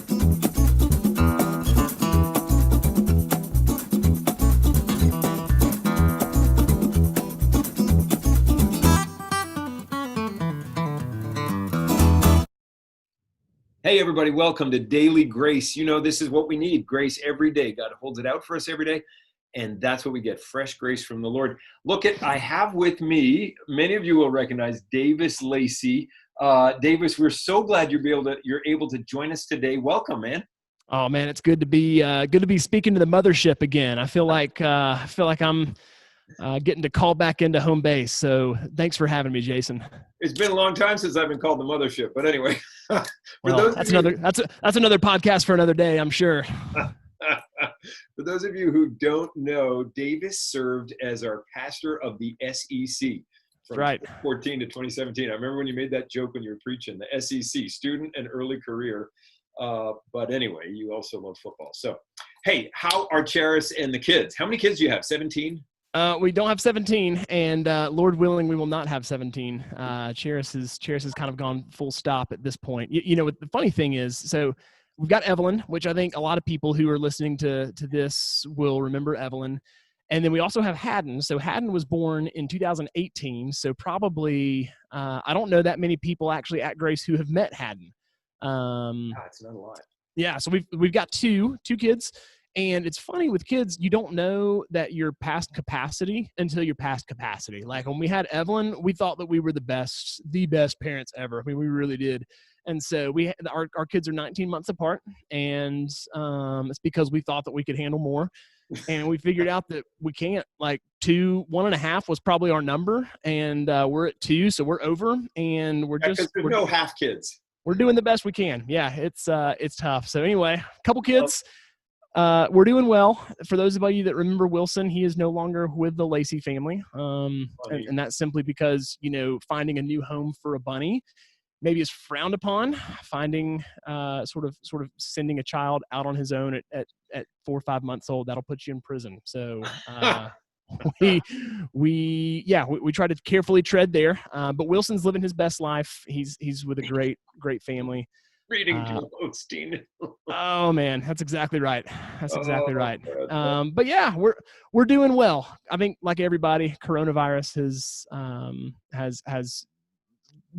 Hey, everybody, welcome to Daily Grace. You know, this is what we need, grace every day. God holds it out for us every day, and that's what we get, fresh grace from the Lord. I have with me, many of you will recognize Davis Lacey. Davis, we're so glad you're able to join us today. Welcome, man. Oh man, it's good to be speaking to the mothership again. I feel like I'm getting to call back into home base. So thanks for having me, Jason. It's been a long time since I've been called the mothership, but anyway. That's another podcast for another day, I'm sure. For those of you who don't know, Davis served as our pastor of the SEC from 2014 to 2017. I remember when you made that joke when you were preaching, the SEC, student and early career. But anyway, you also love football. So, hey, how are Charis and the kids? How many kids do you have? 17? We don't have 17, and Lord willing, we will not have 17. Charis has kind of gone full stop at this point. You know, the funny thing is, so we've got Evelyn, which I think a lot of people who are listening to this will remember Evelyn. And then we also have Haddon. So Haddon was born in 2018. So probably, I don't know that many people actually at Grace who have met Haddon. It's not a lot. Yeah. So we've got two kids. And it's funny with kids, you don't know that you're past capacity until you're past capacity. Like when we had Evelyn, we thought that we were the best parents ever. I mean, we really did. And so our kids are 19 months apart, and it's because we thought that we could handle more. And we figured out that we can't. Like 1.5 was probably our number, and we're at 2, so we're over, and we're no half kids. We're doing the best we can. Yeah, it's tough. So anyway, a couple kids. We're doing well. For those of you that remember Wilson, he is no longer with the Lacey family. And that's simply because, you know, finding a new home for a bunny maybe is frowned upon. Finding, sort of sending a child out on his own at 4 or 5 months old, that'll put you in prison. So, we try to carefully tread there. But Wilson's living his best life. He's with a great family. Reading Joel Osteen. Oh man, that's exactly right. Right. But yeah, we're doing well. I think like everybody, coronavirus has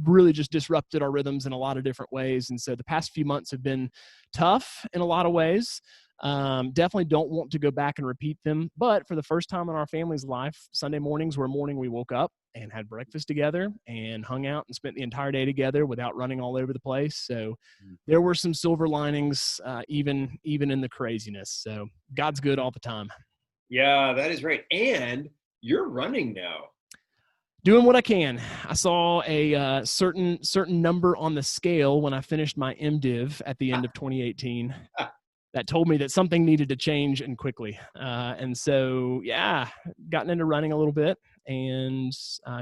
really just disrupted our rhythms in a lot of different ways. And so the past few months have been tough in a lot of ways. Definitely don't want to go back and repeat them. But for the first time in our family's life, Sunday mornings were a morning we woke up and had breakfast together and hung out and spent the entire day together without running all over the place. So there were some silver linings, even in the craziness. So God's good all the time. Yeah, that is right. And you're running now. Doing what I can. I saw a certain number on the scale when I finished my MDiv at the end of 2018. That told me that something needed to change and quickly. And so, yeah, gotten into running a little bit. And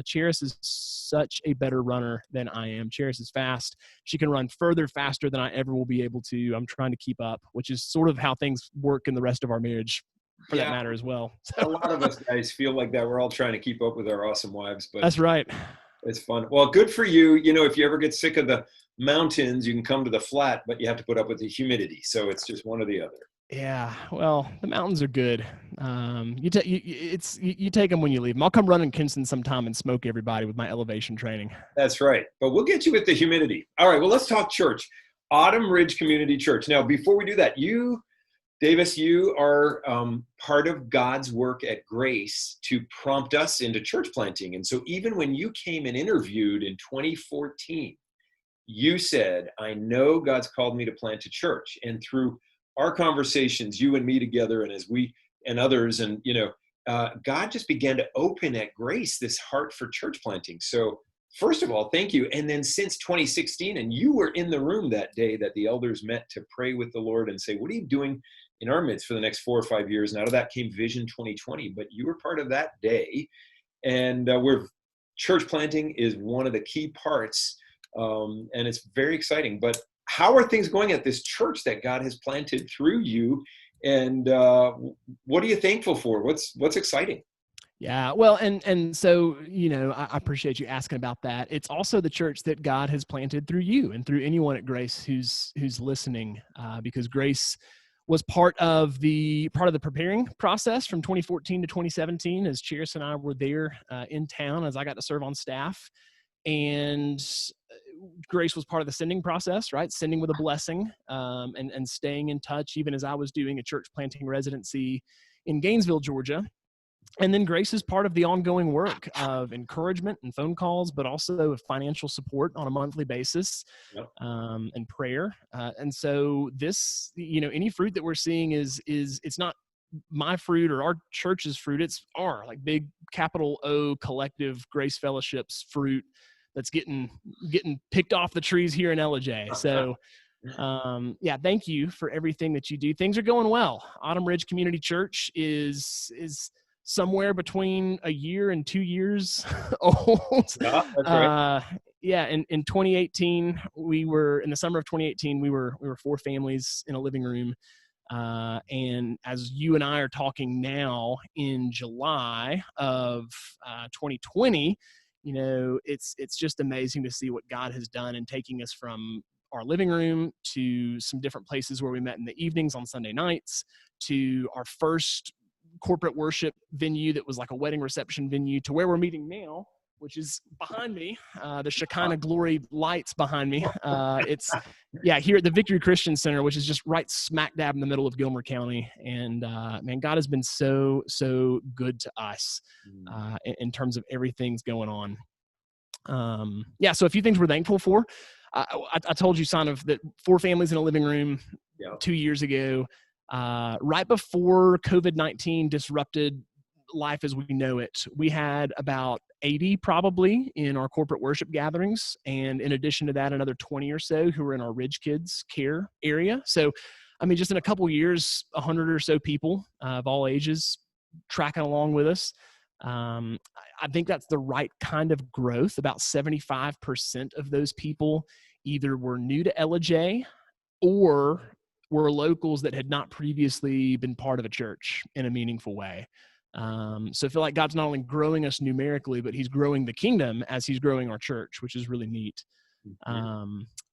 Charis is such a better runner than I am. Charis is fast. She can run faster than I ever will be able to. I'm trying to keep up, which is sort of how things work in the rest of our marriage, for that matter as well. A lot of us guys feel like that. We're all trying to keep up with our awesome wives. But that's right. It's fun. Well, good for you. You know, if you ever get sick of the mountains, you can come to the flat, but you have to put up with the humidity. So it's just one or the other. Yeah. Well, the mountains are good. You take them when you leave them. I'll come run in Kinston sometime and smoke everybody with my elevation training. That's right. But we'll get you with the humidity. All right. Well, let's talk church. Autumn Ridge Community Church. Now, before we do that, Davis, you are part of God's work at Grace to prompt us into church planting. And so even when you came and interviewed in 2014, you said, I know God's called me to plant a church. And through our conversations, you and me together, and as we and others, and, you know, God just began to open at Grace this heart for church planting. So first of all, thank you. And then since 2016, and you were in the room that day that the elders met to pray with the Lord and say, what are you doing in our midst for the next 4 or 5 years? And out of that came Vision 2020, but you were part of that day. And where church planting is one of the key parts. And it's very exciting. But how are things going at this church that God has planted through you? And what are you thankful for? What's exciting? Yeah, well, and so, I appreciate you asking about that. It's also the church that God has planted through you and through anyone at Grace who's listening, because Grace was part of the preparing process from 2014 to 2017, as Cheris and I were there in town as I got to serve on staff. And Grace was part of the sending process, right? Sending with a blessing, and staying in touch, even as I was doing a church planting residency in Gainesville, Georgia. And then Grace is part of the ongoing work of encouragement and phone calls, but also of financial support on a monthly basis, Yep. and prayer. And so this, any fruit that we're seeing is it's not my fruit or our church's fruit. It's our like big capital O collective Grace Fellowship's fruit that's getting picked off the trees here in LJ. So thank you for everything that you do. Things are going well. Autumn Ridge Community Church is somewhere between a year and 2 years old. Yeah, that's right. In 2018, in the summer of 2018, we were 4 families in a living room. And as you and I are talking now in July of 2020, it's just amazing to see what God has done in taking us from our living room to some different places where we met in the evenings on Sunday nights, to our first corporate worship venue that was like a wedding reception venue, to where we're meeting now, which is behind me, the Shekinah Glory lights behind me. It's here at the Victory Christian Center, which is just right smack dab in the middle of Gilmer County. And man, God has been so good to us in terms of everything's going on. So a few things we're thankful for. I told you, son, of that 4 families in a living room 2 years ago, right before COVID-19 disrupted life as we know it. We had about 80 probably in our corporate worship gatherings. And in addition to that, another 20 or so who were in our Ridge Kids care area. So, just in a couple years, 100 or so people of all ages tracking along with us. I think that's the right kind of growth. About 75% of those people either were new to LJ or were locals that had not previously been part of a church in a meaningful way. So I feel like God's not only growing us numerically, but he's growing the kingdom as he's growing our church, which is really neat.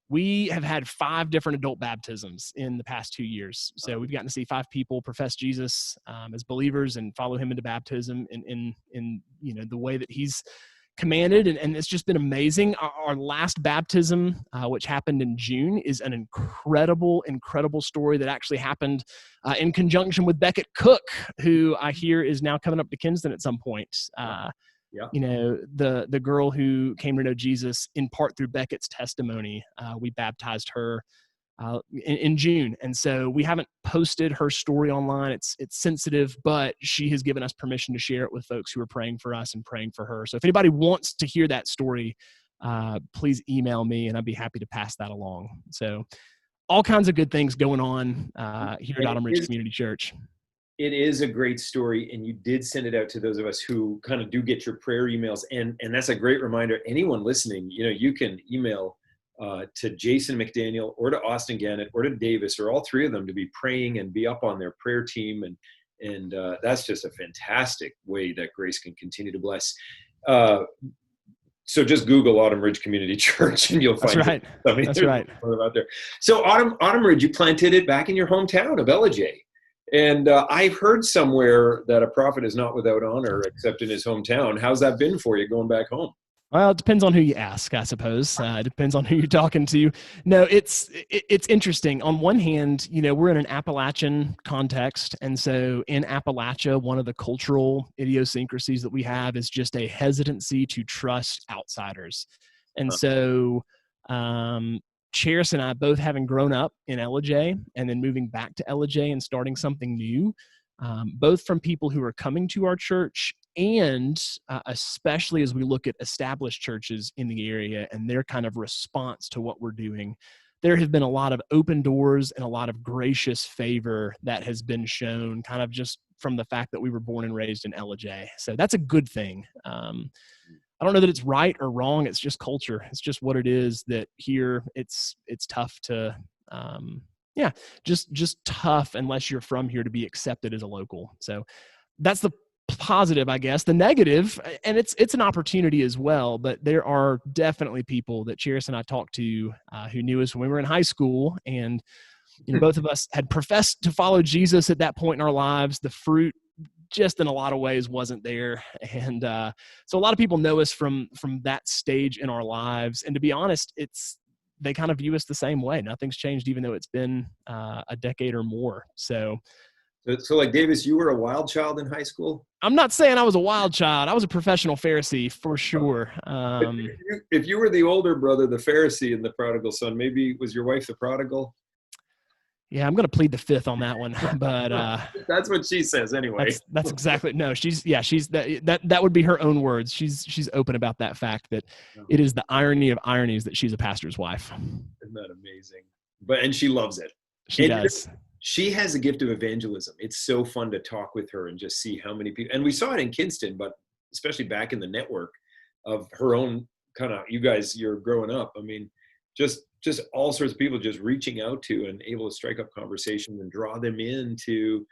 We have had 5 different adult baptisms in the past 2 years. So we've gotten to see 5 people profess Jesus as believers and follow him into baptism in the way that he's commanded. And it's just been amazing. Our last baptism, which happened in June, is an incredible story that actually happened in conjunction with Beckett Cook, who I hear is now coming up to Kinston at some point. The girl who came to know Jesus in part through Beckett's testimony. We baptized her in June. And so we haven't posted her story online. It's sensitive, but she has given us permission to share it with folks who are praying for us and praying for her. So if anybody wants to hear that story, please email me and I'd be happy to pass that along. So all kinds of good things going on here at Autumn Ridge Community Church. It is a great story, and you did send it out to those of us who kind of do get your prayer emails. And that's a great reminder. Anyone listening, you can email to Jason McDaniel or to Austin Gannett or to Davis, or all 3 of them, to be praying and be up on their prayer team. And that's just a fantastic way that Grace can continue to bless. So just Google Autumn Ridge Community Church and you'll find it. That's right. Out there. So Autumn Ridge, you planted it back in your hometown of LJ. And I've heard somewhere that a prophet is not without honor except in his hometown. How's that been for you going back home? Well, it depends on who you ask, I suppose. It depends on who you're talking to. No, it's interesting. On one hand, we're in an Appalachian context. And so in Appalachia, one of the cultural idiosyncrasies that we have is just a hesitancy to trust outsiders. And so Cheris and I, both having grown up in LJ and then moving back to LJ and starting something new, both from people who are coming to our church and especially as we look at established churches in the area and their kind of response to what we're doing, there have been a lot of open doors and a lot of gracious favor that has been shown kind of just from the fact that we were born and raised in LJ. So that's a good thing. I don't know that it's right or wrong. It's just culture. It's just what it is that here it's tough to, just tough unless you're from here to be accepted as a local. So that's the positive, I guess. The negative, and it's an opportunity as well, but there are definitely people that Cheris and I talked to who knew us when we were in high school, and both of us had professed to follow Jesus at that point in our lives. The fruit just in a lot of ways wasn't there. And so a lot of people know us from that stage in our lives. And to be honest, they kind of view us the same way. Nothing's changed, even though it's been a decade or more. So like Davis, you were a wild child in high school? I'm not saying I was a wild child. I was a professional Pharisee for sure. If you were the older brother, the Pharisee and the prodigal son, maybe was your wife the prodigal? Yeah, I'm going to plead the fifth on that one, but that's what she says anyway. That's exactly no. She's that would be her own words. She's open about that fact that it is the irony of ironies that she's a pastor's wife. Isn't that amazing? And she loves it. She does. She has a gift of evangelism. It's so fun to talk with her and just see how many people. And we saw it in Kinston, but especially back in the network of her own kind of. You guys, you're growing up. I mean, just all sorts of people just reaching out to and able to strike up conversations and draw them into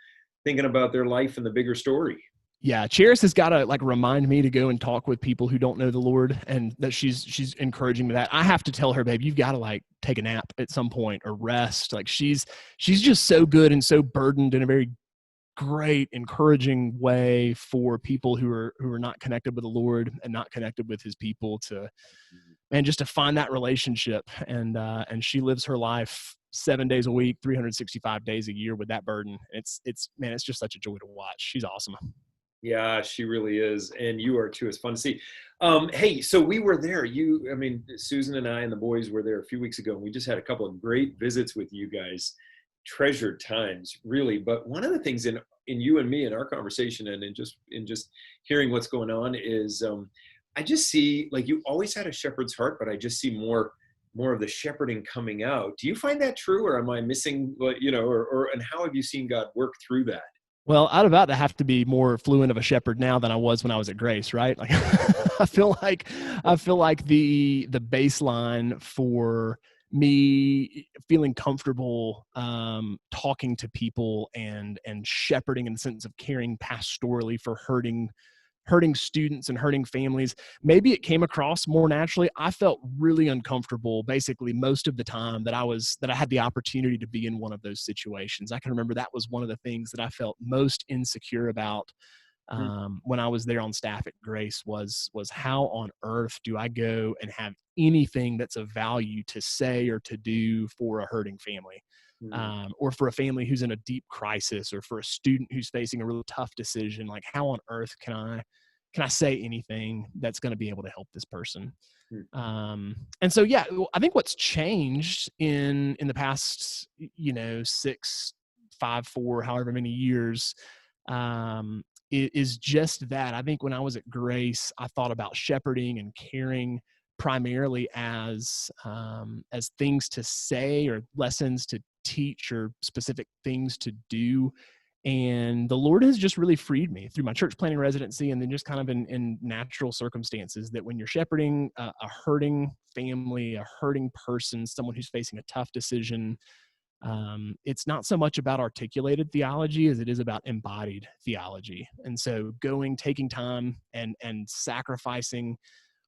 thinking about their life and the bigger story. Yeah, Cheris has got to remind me to go and talk with people who don't know the Lord, and that she's encouraging me that. I have to tell her, babe, you've got to take a nap at some point or rest. She's just so good and so burdened in a very great, encouraging way for people who are not connected with the Lord and not connected with His people just to find that relationship. And she lives her life 7 days a week, 365 days a year with that burden. It's just such a joy to watch. She's awesome. Yeah, she really is. And you are too. It's fun to see. Hey, so we were there. Susan and I and the boys were there a few weeks ago, and we just had a couple of great visits with you guys. Treasured times, really. But one of the things in you and me in our conversation and in just hearing what's going on is I just see, you always had a shepherd's heart, but I just see more of the shepherding coming out. Do you find that true, or am I missing, and how have you seen God work through that? Well, I'm about to have to be more fluent of a shepherd now than I was when I was at Grace, right? I feel like the baseline for me feeling comfortable talking to people and shepherding in the sense of caring pastorally for hurting students and hurting families. Maybe it came across more naturally. I felt really uncomfortable basically most of the time that I had the opportunity to be in one of those situations. I can remember that was one of the things that I felt most insecure about when I was there on staff at Grace was how on earth do I go and have anything that's of value to say or to do for a hurting family, or for a family who's in a deep crisis, or for a student who's facing a really tough decision. How on earth can I say anything that's going to be able to help this person? And so, yeah, I think what's changed in the past, 6, 5, 4, however many years, is just that. I think when I was at Grace, I thought about shepherding and caring primarily as things to say or lessons to teach or specific things to do. And the Lord has just really freed me through my church planning residency, and then just kind of in natural circumstances, that when you're shepherding a hurting family, a hurting person, someone who's facing a tough decision, it's not so much about articulated theology as it is about embodied theology. And so taking time and sacrificing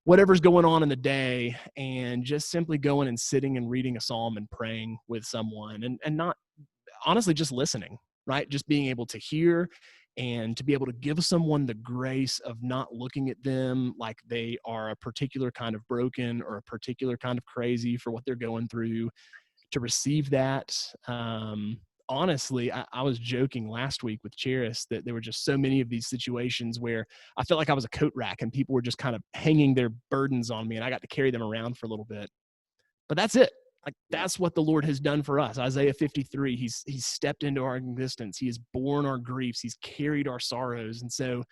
whatever's going on in the day, and just simply going and sitting and reading a psalm and praying with someone, and not honestly just listening, right? Just being able to hear and to be able to give someone the grace of not looking at them like they are a particular kind of broken or a particular kind of crazy for what they're going through, to receive that. Honestly, I was joking last week with Cheris that there were just so many of these situations where I felt like I was a coat rack and people were just kind of hanging their burdens on me, and I got to carry them around for a little bit. But that's it. That's what the Lord has done for us. Isaiah 53, he's stepped into our existence. He has borne our griefs. He's carried our sorrows. And so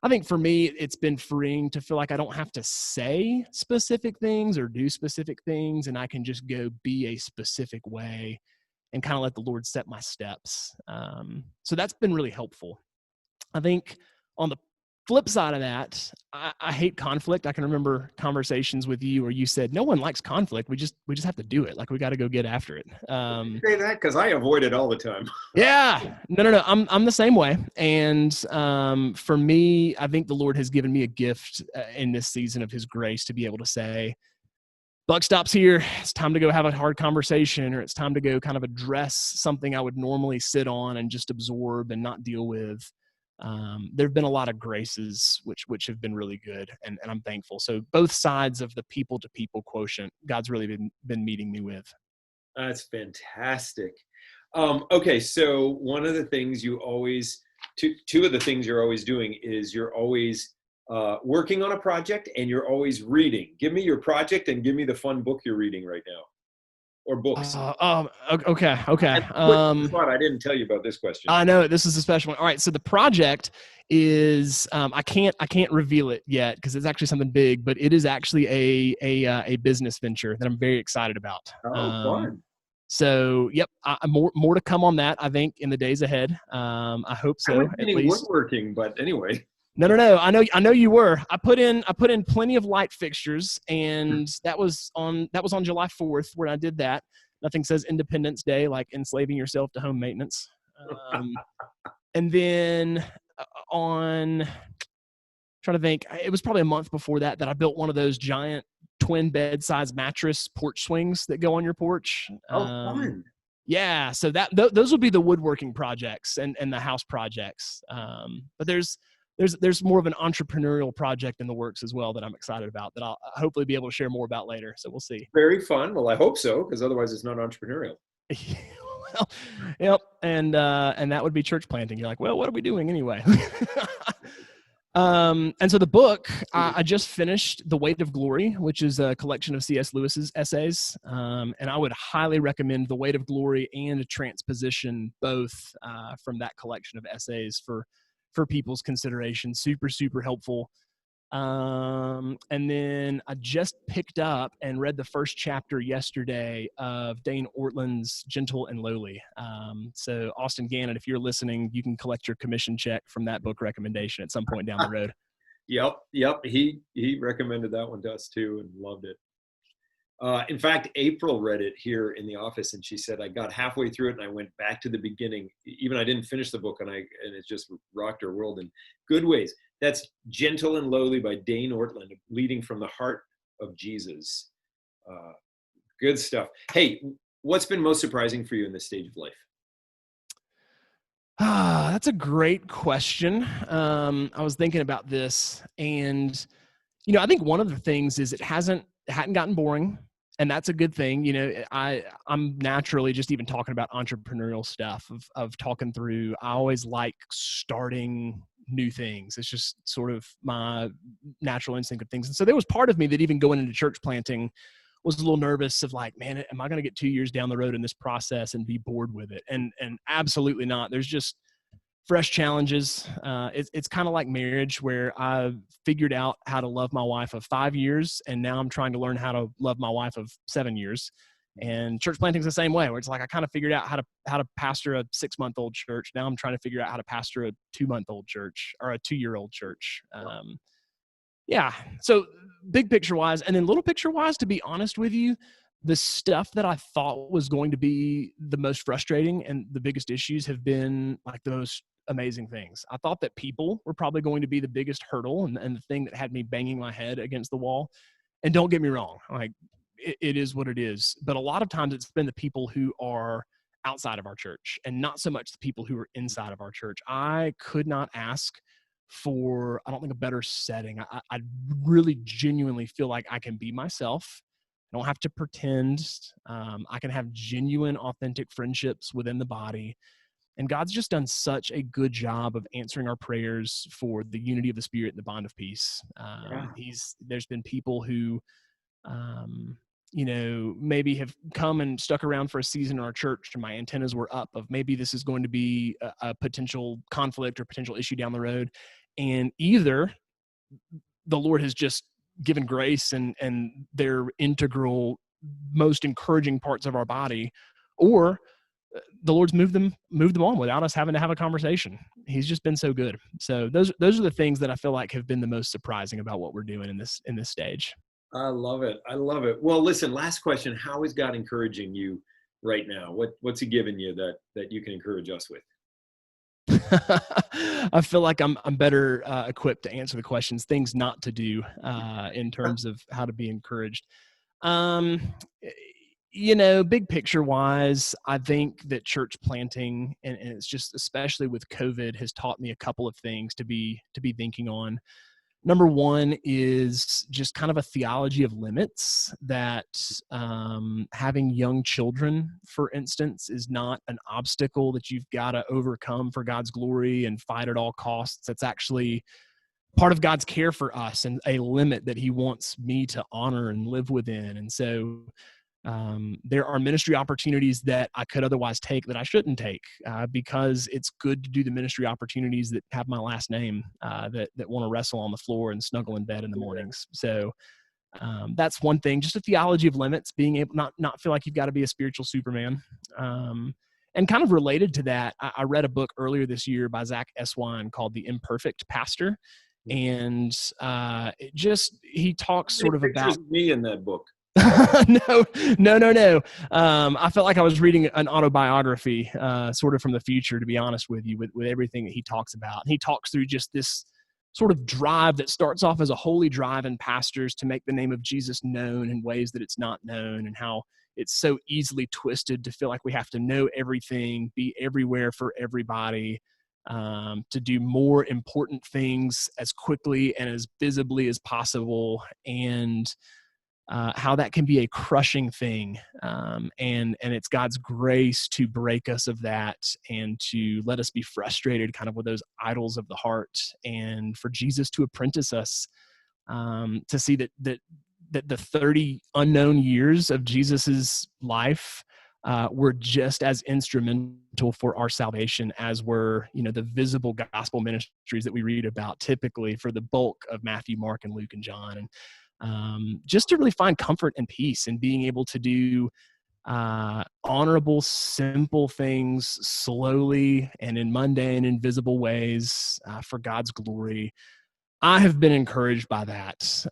I think for me, it's been freeing to feel like I don't have to say specific things or do specific things, and I can just go be a specific way and kind of let the Lord set my steps. So that's been really helpful. I think on the flip side of that, I hate conflict. I can remember conversations with you where you said, no one likes conflict. We just have to do it. Like, we got to go get after it. Say that because I avoid it all the time. Yeah, no. I'm the same way. And for me, I think the Lord has given me a gift in this season of his grace to be able to say, buck stops here. It's time to go have a hard conversation, or it's time to go kind of address something I would normally sit on and just absorb and not deal with. There have been a lot of graces which have been really good, and I'm thankful. So both sides of the people to people quotient, God's really been meeting me with. That's fantastic. Okay, so one of the things you always, two of the things you're always doing is you're always working on a project and you're always reading. Give me your project and give me the fun book you're reading right now, or books. Okay. I didn't tell you about this question. I know this is a special one. All right, so the project is I can't reveal it yet because it's actually something big, but it is actually a business venture that I'm very excited about. Fun. So, yep, more to come on that, I think, in the days ahead. I hope so. At least woodworking, but anyway. No. I know you were. I put in plenty of light fixtures, and that was on July 4th when I did that. Nothing says Independence Day like enslaving yourself to home maintenance. And then on, trying to think, it was probably a month before that I built one of those giant twin bed size mattress porch swings that go on your porch. Fun. Yeah, so those will be the woodworking projects and the house projects. But there's more of an entrepreneurial project in the works as well that I'm excited about that I'll hopefully be able to share more about later. So we'll see. Very fun. Well, I hope so, because otherwise it's not entrepreneurial. Well, yep. And that would be church planting. You're like, well, what are we doing anyway? And so the book, I just finished The Weight of Glory, which is a collection of C.S. Lewis's essays. And I would highly recommend The Weight of Glory and Transposition, both from that collection of essays for people's consideration. Super, super helpful. And then I just picked up and read the first chapter yesterday of Dane Ortlund's Gentle and Lowly. So Austin Gannon, if you're listening, you can collect your commission check from that book recommendation at some point down the road. Yep. He recommended that one to us too and loved it. In fact, April read it here in the office, and she said, I got halfway through it and I went back to the beginning. Even I didn't finish the book, and it just rocked her world in good ways. That's Gentle and Lowly by Dane Ortlund, leading from the heart of Jesus. Good stuff. Hey, what's been most surprising for you in this stage of life? That's a great question. I was thinking about this, and I think one of the things is it hadn't gotten boring, and that's a good thing. I'm naturally just even talking about entrepreneurial stuff of talking through. I always like starting new things. It's just sort of my natural instinct of things. And so there was part of me that even going into church planting was a little nervous of like, man, am I going to get 2 years down the road in this process and be bored with it? And absolutely not. There's just fresh challenges. It's kind of like marriage, where I've figured out how to love my wife of 5 years, and now I'm trying to learn how to love my wife of 7 years. And church planting is the same way, where it's like I kind of figured out how to pastor a 6-month-old church. Now I'm trying to figure out how to pastor a 2-month-old church or a 2-year-old church. Yeah. So big picture wise, and then little picture wise, to be honest with you, the stuff that I thought was going to be the most frustrating and the biggest issues have been like the most amazing things. I thought that people were probably going to be the biggest hurdle and the thing that had me banging my head against the wall. And don't get me wrong, like it is what it is. But a lot of times it's been the people who are outside of our church and not so much the people who are inside of our church. I could not ask for, I don't think, a better setting. I really genuinely feel like I can be myself. I don't have to pretend. I can have genuine, authentic friendships within the body. And God's just done such a good job of answering our prayers for the unity of the Spirit and the bond of peace. There's been people who, maybe have come and stuck around for a season in our church, and my antennas were up of maybe this is going to be a potential conflict or potential issue down the road. And either the Lord has just given grace and they're integral, most encouraging parts of our body, or the Lord's moved them on without us having to have a conversation. He's just been so good. So those are the things that I feel like have been the most surprising about what we're doing in this stage. I love it. I love it. Well, listen, last question. How is God encouraging you right now? What's he giving you that you can encourage us with? I feel like I'm better equipped to answer the questions, things not to do in terms of how to be encouraged. Big picture wise, I think that church planting, and it's just especially with COVID, has taught me a couple of things to be thinking on. Number one is just kind of a theology of limits, that having young children, for instance, is not an obstacle that you've got to overcome for God's glory and fight at all costs. It's actually part of God's care for us and a limit that he wants me to honor and live within. And so there are ministry opportunities that I could otherwise take that I shouldn't take because it's good to do the ministry opportunities that have my last name, that want to wrestle on the floor and snuggle in bed in the mornings. So that's one thing, just a theology of limits, being able not feel like you've got to be a spiritual Superman. And kind of related to that, I read a book earlier this year by Zach Eswine called The Imperfect Pastor. And he talks sort of about me in that book. No. I felt like I was reading an autobiography, sort of from the future, to be honest with you, with everything that he talks about. And he talks through just this sort of drive that starts off as a holy drive in pastors to make the name of Jesus known in ways that it's not known, and how it's so easily twisted to feel like we have to know everything, be everywhere for everybody, to do more important things as quickly and as visibly as possible, and how that can be a crushing thing. And it's God's grace to break us of that and to let us be frustrated kind of with those idols of the heart, and for Jesus to apprentice us, to see that the 30 unknown years of Jesus's life were just as instrumental for our salvation as were, the visible gospel ministries that we read about typically for the bulk of Matthew, Mark, and Luke, and John. And just to really find comfort and peace in being able to do honorable, simple things slowly and in mundane, invisible ways for God's glory. I have been encouraged by that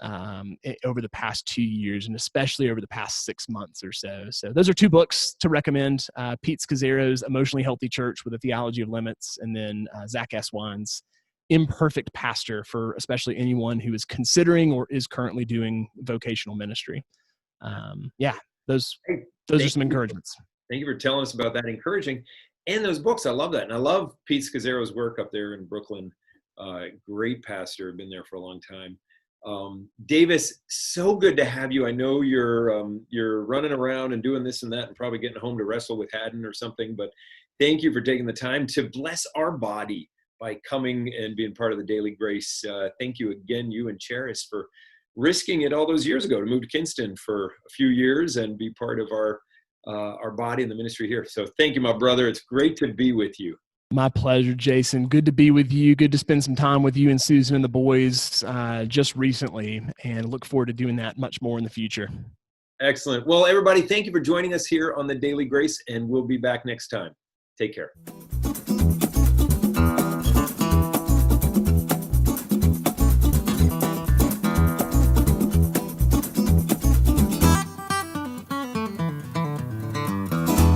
over the past 2 years, and especially over the past 6 months or so. So those are 2 books to recommend: Pete Scazzero's Emotionally Healthy Church with a Theology of Limits, and then Zach Eswine's Imperfect Pastor, for especially anyone who is considering or is currently doing vocational ministry. Those are some encouragements. Thank you for telling us about that, encouraging, and those books. I love that. And I love Pete Scazzero's work up there in Brooklyn. Great pastor, been there for a long time. Davis, so good to have you. I know you're running around and doing this and that and probably getting home to wrestle with Haddon or something, but thank you for taking the time to bless our body by coming and being part of the Daily Grace. Thank you again, you and Charis, for risking it all those years ago to move to Kinston for a few years and be part of our body and the ministry here. So thank you, my brother. It's great to be with you. My pleasure, Jason. Good to be with you. Good to spend some time with you and Susan and the boys just recently, and look forward to doing that much more in the future. Excellent. Well, everybody, thank you for joining us here on the Daily Grace, and we'll be back next time. Take care.